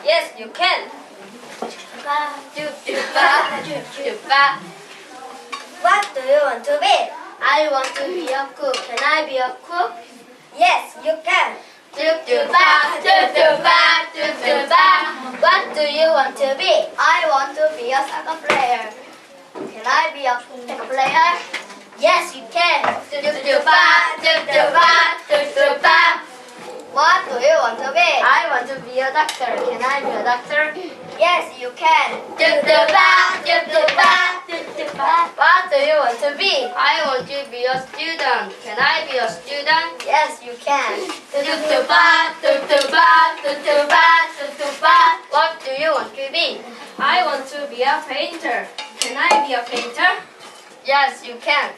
Yes, you can. What do you want to be? I want to be a cook. Can I be a cook? Yes, you can. What do you want to be? I want to be a soccer player. Can I be a soccer player? Yes, you can. What do you want to be? I want to be a doctor. Can I be a doctor? Yes, you can. What do you want to be? I want to be a student. Can I be a student? Yes, you can. What do you want to be? I want to be a painter. Can I be a painter? Yes, you can.